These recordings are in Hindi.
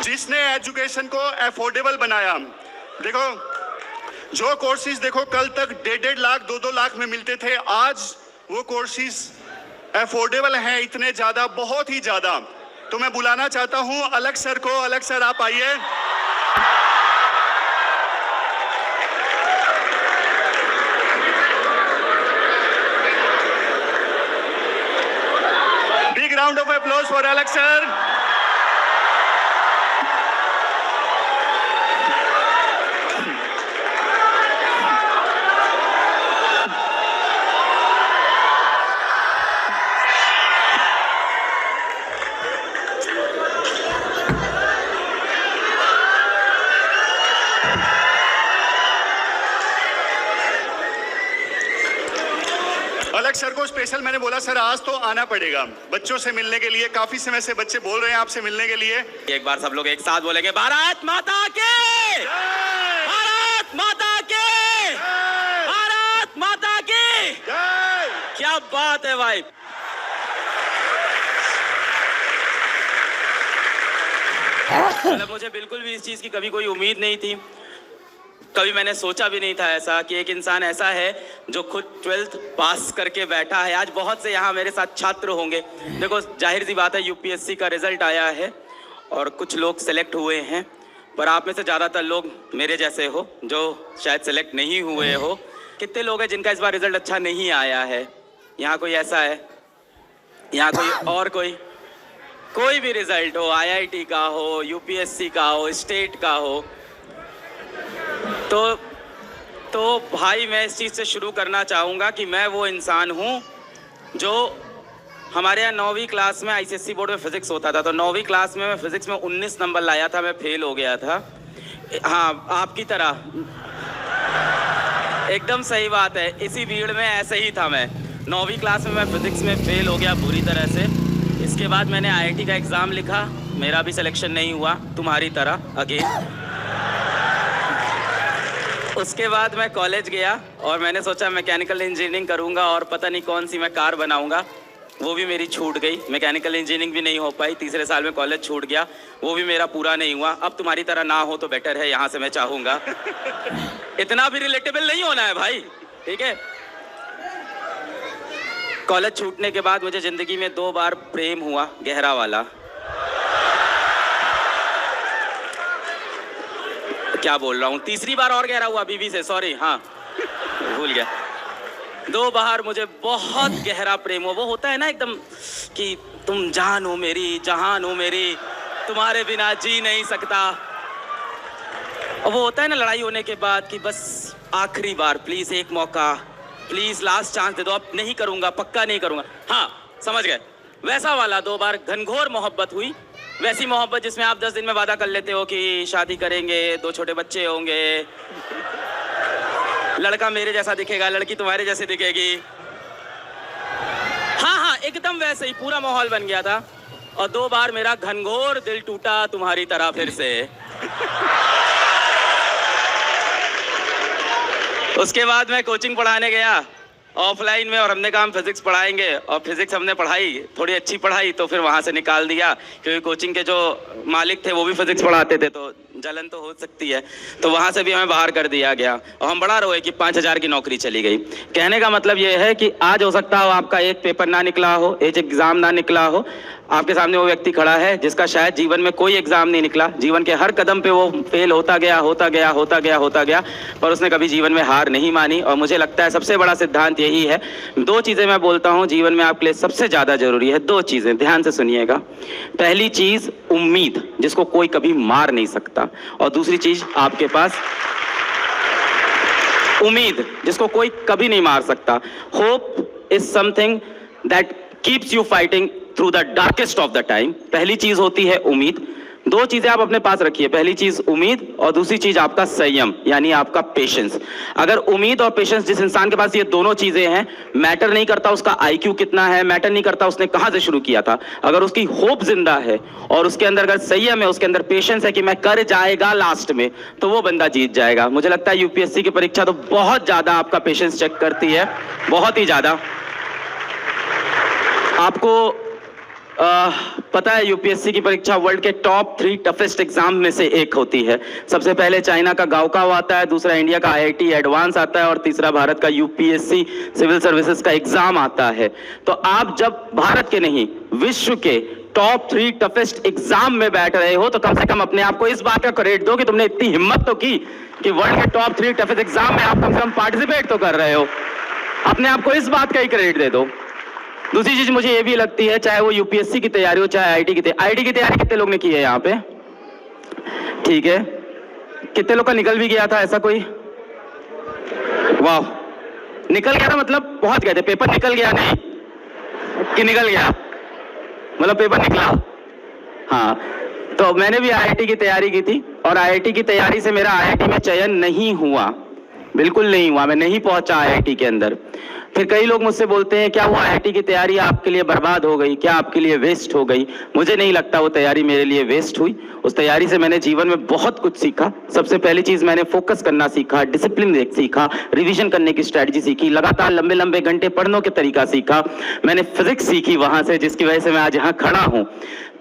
जिसने एजुकेशन को अफोर्डेबल बनाया। देखो जो कोर्सेज देखो कल तक 1.5 लाख 2-2 लाख में मिलते थे, आज वो कोर्सेज अफोर्डेबल हैं इतने ज्यादा, बहुत ही ज्यादा। तो मैं बुलाना चाहता हूं अलग सर को। अलग सर आप आइए। Big round of applause for अलग सर। अलग सर को स्पेशल मैंने बोला सर आज तो आना पड़ेगा बच्चों से मिलने के लिए। काफी समय से बच्चे बोल रहे हैं आपसे मिलने के लिए। एक बार सब लोग एक साथ बोलेंगे भारत माता के, भारत माता के, भारत माता की। क्या बात है भाई। मतलब मुझे बिल्कुल भी इस चीज की कभी कोई उम्मीद नहीं थी। कभी मैंने सोचा भी नहीं था ऐसा कि एक इंसान ऐसा है जो खुद 12th पास करके बैठा है। आज बहुत से यहाँ मेरे साथ छात्र होंगे। देखो जाहिर सी बात है यूपीएससी का रिजल्ट आया है और कुछ लोग सेलेक्ट हुए हैं, पर आप में से ज़्यादातर लोग मेरे जैसे हो जो शायद सेलेक्ट नहीं हुए हो। कितने लोग हैं जिनका इस बार रिजल्ट अच्छा नहीं आया है? यहाँ कोई ऐसा है? यहाँ कोई और कोई भी रिजल्ट हो, आईआईटी का हो, यूपीएससी का हो, स्टेट का हो, तो भाई मैं इस चीज़ से शुरू करना चाहूँगा कि मैं वो इंसान हूँ जो हमारे यहाँ 9वीं क्लास में आईसीएसई बोर्ड में फिज़िक्स होता था, तो 9वीं क्लास में मैं फिज़िक्स में 19 नंबर लाया था, मैं फेल हो गया था। हाँ आपकी तरह, एकदम सही बात है। इसी भीड़ में ऐसे ही था मैं। 9वीं क्लास में मैं फिज़िक्स में फेल हो गया बुरी तरह से। इसके बाद मैंने आईआईटी का एग्ज़ाम लिखा, मेरा भी सिलेक्शन नहीं हुआ, तुम्हारी तरह अगेन। उसके बाद मैं कॉलेज गया और मैंने सोचा मैकेनिकल इंजीनियरिंग करूंगा और पता नहीं कौन सी मैं कार बनाऊंगा, वो भी मेरी छूट गई। मैकेनिकल इंजीनियरिंग भी नहीं हो पाई, तीसरे साल में कॉलेज छूट गया, वो भी मेरा पूरा नहीं हुआ। अब तुम्हारी तरह ना हो तो बेटर है, यहाँ से मैं चाहूँगा। इतना भी रिलेटेबल नहीं होना है भाई, ठीक है। कॉलेज छूटने के बाद मुझे ज़िंदगी में 2 बार प्रेम हुआ, गहरा वाला। क्या बोल रहा हूँ, तीसरी बार और गहरा हुआ बीवी से, सॉरी, हाँ भूल गया। 2 बार मुझे बहुत गहरा प्रेम हुआ। वो होता है ना एकदम कि तुम जान हो मेरी, जहान हो मेरी, तुम्हारे बिना जी नहीं सकता। और वो होता है ना लड़ाई होने के बाद कि बस आखिरी बार, प्लीज एक मौका, प्लीज लास्ट चांस दे दो, अब नहीं करूँगा, पक्का नहीं करूँगा। हाँ समझ गए, वैसा वाला 2 बार घनघोर मोहब्बत हुई। वैसी मोहब्बत जिसमें आप 10 दिन में वादा कर लेते हो कि शादी करेंगे, 2 छोटे बच्चे होंगे, लड़का मेरे जैसा दिखेगा, लड़की तुम्हारे जैसे दिखेगी। हाँ एकदम वैसे ही पूरा माहौल बन गया था। और 2 बार मेरा घनघोर दिल टूटा तुम्हारी तरह फिर से। उसके बाद मैं कोचिंग पढ़ाने गया ऑफलाइन में और हमने कहा हम फिजिक्स पढ़ाएंगे, और फिजिक्स हमने पढ़ाई, थोड़ी अच्छी पढ़ाई, तो फिर वहाँ से निकाल दिया क्योंकि कोचिंग के जो मालिक थे वो भी फिजिक्स पढ़ाते थे, तो जलन तो हो सकती है, तो वहाँ से भी हमें बाहर कर दिया गया। और हम बड़ा रोए कि 5,000 की नौकरी चली गई। कहने का मतलब ये है कि आज हो सकता हो आपका एक पेपर ना निकला हो, एक एग्ज़ाम ना निकला हो, आपके सामने वो व्यक्ति खड़ा है जिसका शायद जीवन में कोई एग्ज़ाम नहीं निकला, जीवन के हर कदम पे वो फेल होता गया, पर उसने कभी जीवन में हार नहीं मानी। और मुझे लगता है सबसे बड़ा सिद्धांत यही है। 2 चीज़ें मैं बोलता हूँ जीवन में आपके लिए सबसे ज़्यादा ज़रूरी है, 2 चीज़ें, ध्यान से सुनिएगा। पहली चीज़ उम्मीद, जिसको कोई कभी मार नहीं सकता, और दूसरी चीज़ आपके पास उम्मीद, जिसको कोई कभी नहीं मार सकता। Hope is something that keeps you fighting through the darkest of the time. पहली चीज होती है उम्मीद। 2 चीजें आप अपने पास रखिए, पहली चीज उम्मीद और दूसरी चीज आपका संयम, यानी आपका पेशेंस। अगर उम्मीद और पेशेंस, जिस इंसान के पास ये दोनों चीजें हैं, मैटर नहीं करता उसका आईक्यू कितना है, मैटर नहीं करता उसने कहां से शुरू किया था, अगर उसकी होप जिंदा है और उसके अंदर अगर संयम है, उसके अंदर पेशेंस है कि मैं कर जाएगा लास्ट में, तो वो बंदा जीत जाएगा। मुझे लगता है यूपीएससी की परीक्षा तो बहुत ज्यादा आपका पेशेंस चेक करती है, बहुत ही ज्यादा। आपको पता है यूपीएससी की परीक्षा वर्ल्ड के टॉप 3 टफेस्ट एग्जाम में से एक होती है। सबसे पहले चाइना का गाओकाओ आता है, दूसरा इंडिया का आईआईटी एडवांस आता है और तीसरा भारत का यूपीएससी सिविल सर्विसेज का एग्जाम आता है। तो आप जब भारत के नहीं विश्व के टॉप 3 टफेस्ट एग्जाम में बैठ रहे हो तो कम से कम अपने आप को इस बात का क्रेडिट दो कि तुमने इतनी हिम्मत तो की कि वर्ल्ड के टॉप 3 टफेस्ट एग्जाम में आप कम से कम पार्टिसिपेट तो कर रहे हो। अपने आप को इस बात का ही क्रेडिट दे दो। दूसरी चीज मुझे ये भी लगती है, चाहे वो यूपीएससी की तैयारी हो चाहे आईआईटी की तैयारी कितने लोग ने की है यहाँ पे? ठीक है, कितने लोग का निकल भी गया था ऐसा कोई? वाह, निकल गया था मतलब पहुंच गए थे, पेपर निकल गया नहीं कि निकल गया मतलब पेपर निकला। हाँ, तो मैंने भी आईआईटी की तैयारी की थी और आईआईटी की तैयारी से मेरा आईआईटी में चयन नहीं हुआ, बिल्कुल नहीं हुआ, मैं नहीं पहुंचा आईआईटी के अंदर। फिर कई लोग मुझसे बोलते हैं क्या वो आईआईटी की तैयारी आपके लिए बर्बाद हो गई, क्या आपके लिए वेस्ट हो गई? मुझे नहीं लगता वो तैयारी मेरे लिए वेस्ट हुई। उस तैयारी से मैंने जीवन में बहुत कुछ सीखा। सबसे पहली चीज मैंने फोकस करना सीखा, डिसिप्लिन सीखा, रिवीजन करने की स्ट्रेटजी सीखी, लगातार लंबे लंबे घंटे पढ़ने के तरीका सीखा। मैंने फिजिक्स सीखी वहां से, जिसकी वजह से मैं आज यहाँ खड़ा हूँ।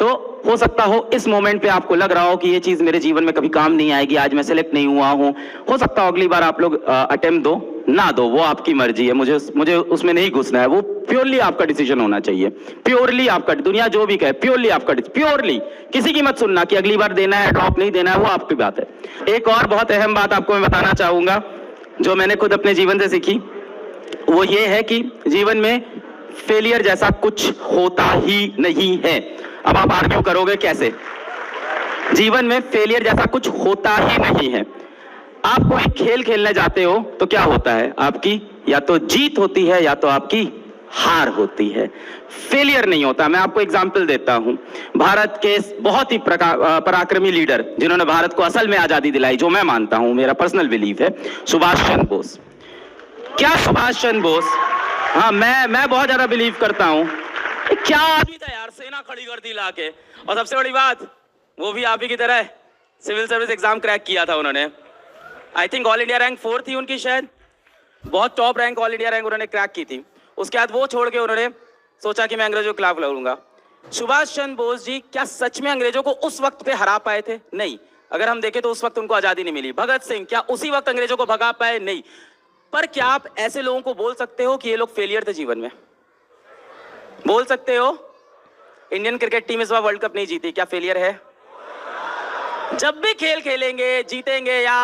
तो हो सकता हो इस मोमेंट पे आपको लग रहा हो कि ये चीज मेरे जीवन में कभी काम नहीं आएगी, आज मैं सेलेक्ट नहीं हुआ हूं। हो सकता हो अगली बार आप लोग अटेम्प्ट दो ना दो, वो आपकी मर्जी है, मुझे उसमें नहीं घुसना है। वो प्योरली आपका डिसीजन होना चाहिए, प्योरली आपका, दुनिया जो भी कहे प्योरली आपका, प्योरली किसी की मत सुनना कि अगली बार देना है ड्रॉप नहीं देना है, वो आपकी बात है। एक और बहुत अहम बात आपको मैं बताना चाहूंगा जो मैंने खुद अपने जीवन से सीखी, वो ये है कि जीवन में फेलियर जैसा कुछ होता ही नहीं है। अब आप आर्ग्यू करोगे कैसे? जीवन में फेलियर जैसा कुछ होता ही नहीं है। आप कोई खेल खेलने जाते हो तो क्या होता है? आपकी या तो जीत होती है या तो आपकी हार होती है, फेलियर नहीं होता। मैं आपको एग्जांपल देता हूं। भारत के बहुत ही पराक्रमी लीडर जिन्होंने भारत को असल में आजादी दिलाई, जो मैं मानता हूं, मेरा पर्सनल बिलीफ है, सुभाष चंद्र बोस। क्या सुभाष चंद्र बोस, हाँ मैं बहुत ज्यादा बिलीव करता हूं। क्या आदमी था यार, सेना खड़ी कर दी लाके। और सबसे बड़ी बात, वो भी आप ही की तरह सिविल सर्विस एग्जाम क्रैक किया था उन्होंने। I think all India rank 4 थी उनकी, शायद बहुत top rank all India rank उन्होंने क्रैक की थी। उसके बाद वो छोड़ के उन्होंने सोचा कि मैं अंग्रेजों के खिलाफ लड़ूंगा। सुभाष चंद्र बोस जी क्या सच में अंग्रेजों को उस वक्त पे हरा पाए थे? नहीं। अगर हम देखें तो उस वक्त उनको आजादी नहीं मिली। भगत सिंह क्या उसी वक्त अंग्रेजों को भगा पाए? नहीं। पर क्या आप ऐसे लोगों को बोल सकते हो कि ये लोग फेलियर थे जीवन में? बोल सकते हो? इंडियन क्रिकेट टीम इस बार वर्ल्ड कप नहीं जीती, क्या फेलियर है? जब भी खेल खेलेंगे जीतेंगे या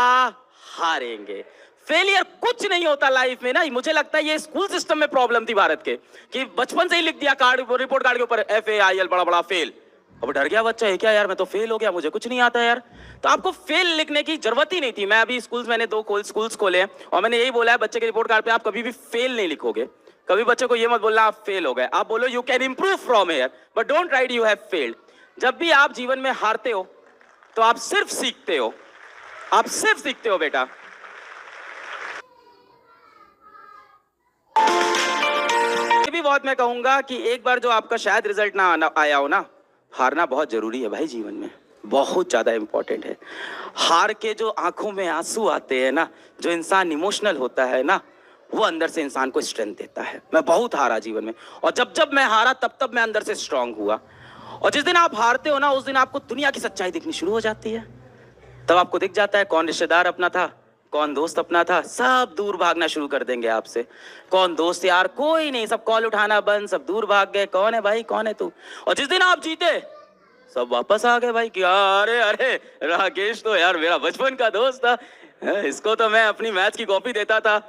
हारेंगे, फेलियर कुछ नहीं होता लाइफ में ना। मुझे लगता है ये स्कूल सिस्टम में प्रॉब्लम थी भारत के, कि बचपन से ही लिख दिया कार्ड, रिपोर्ट कार्ड के ऊपर FAIL बड़ा बड़ा फेल। अब डर गया बच्चा, है क्या यार मैं तो फेल हो गया, मुझे कुछ नहीं आता यार। तो आपको फेल लिखने की जरूरत ही नहीं थी। मैं अभी स्कूल्स, मैंने 2 स्कूल्स खोले हैं और मैंने यही बोला है बच्चे के रिपोर्ट कार्ड पे आप कभी भी फेल नहीं लिखोगे। कभी बच्चे को ये मत बोलना आप फेल हो गए, आप बोलो you can improve from here, but don't write you have failed. जब भी आप जीवन में हारते हो तो आप सिर्फ सीखते हो, आप सिर्फ सीखते हो बेटा। ये भी बहुत मैं कहूंगा कि एक बार जो आपका शायद रिजल्ट ना आया हो ना, हारना बहुत जरूरी है भाई, जीवन में बहुत ज्यादा इंपॉर्टेंट है। हार के जो आंखों में आंसू आते हैं ना, जो इंसान इमोशनल होता है ना, वो अंदर से इंसान को स्ट्रेंथ देता है। मैं बहुत हारा जीवन में, और जब जब मैं हारा तब मैं अंदर से स्ट्रांग हुआ। और जिस दिन आप हारते हो ना, उस दिन आपको दुनिया की सच्चाई दिखनी शुरू हो जाती है। तब आपको दिख जाता है कौन रिश्तेदार अपना था, कौन दोस्त अपना था। सब दूर भागना शुरू कर देंगे आपसे। कौन दोस्त यार, कोई नहीं, सब कॉल उठाना बंद, सब दूर भाग गए। कौन है भाई, कौन है तू? और जिस दिन आप जीते सब वापस आ गए भाई। क्या अरे अरे राकेश तो यार मेरा बचपन का दोस्त था, इसको तो मैं अपनी मैथ्स की कॉपी देता था,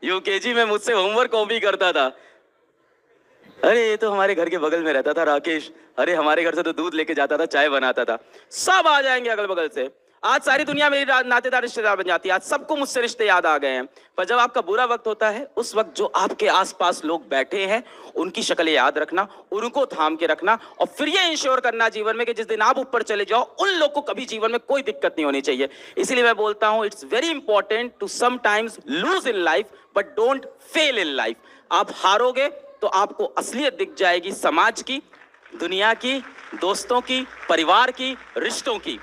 यूकेजी में मुझसे होमवर्क कॉपी करता था। अरे ये तो हमारे घर के बगल में रहता था राकेश, अरे हमारे घर से तो दूध लेके जाता था, चाय बनाता था। सब आ जाएंगे अगल बगल से। आज सारी दुनिया मेरी नातेदार रिश्तेदार बन जाती है। आज सबको मुझसे रिश्ते याद आ गए हैं। पर जब आपका बुरा वक्त होता है, उस वक्त जो आपके आसपास लोग बैठे हैं उनकी शक्लें याद रखना, उनको थाम के रखना, और फिर ये इंश्योर करना जीवन में कि जिस दिन आप ऊपर चले जाओ उन लोग को कभी जीवन में कोई दिक्कत नहीं होनी चाहिए। इसीलिए मैं बोलता हूं it's very important to sometimes lose in life but don't fail in life. आप हारोगे तो आपको असलियत दिख जाएगी, समाज की, दुनिया की, दोस्तों की, परिवार की, रिश्तों की।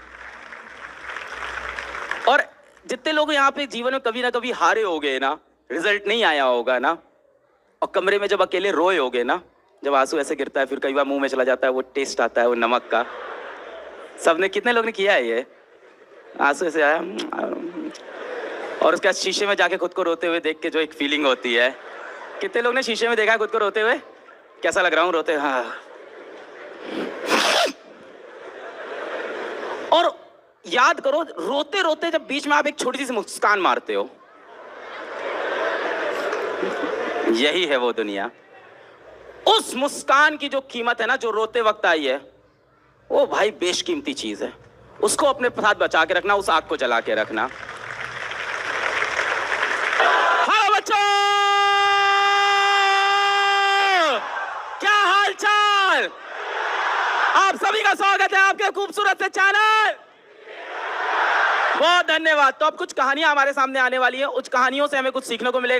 और जितने लोग यहाँ पे जीवन में कभी ना कभी हारे होगे ना, रिजल्ट नहीं आया होगा ना, और कमरे में जब अकेले रोए होगे ना, जब आंसू ऐसे गिरता है, फिर कई बार मुंह में चला जाता है, वो टेस्ट आता है वो नमक का। सबने, कितने लोग ने किया है ये? आंसू ऐसे आया और उसके बाद शीशे में जाके खुद को रोते हुए देख के जो एक फीलिंग होती है। कितने लोग ने शीशे में देखा है खुद को रोते हुए? कैसा लग रहा हूँ रोते? हाँ। और याद करो, रोते रोते जब बीच में आप एक छोटी सी मुस्कान मारते हो, यही है वो दुनिया। उस मुस्कान की जो कीमत है ना, जो रोते वक्त आई है, वो भाई बेशकीमती चीज है। उसको अपने साथ बचा के रखना, उस आग को जला के रखना। हेलो बच्चों, क्या हाल चाल? आप सभी का स्वागत है आपके खूबसूरत से चैनल। बहुत धन्यवाद। तो अब कुछ कहानियां हमारे सामने आने वाली है, उस कहानियों से हमें कुछ सीखने को मिलेगा।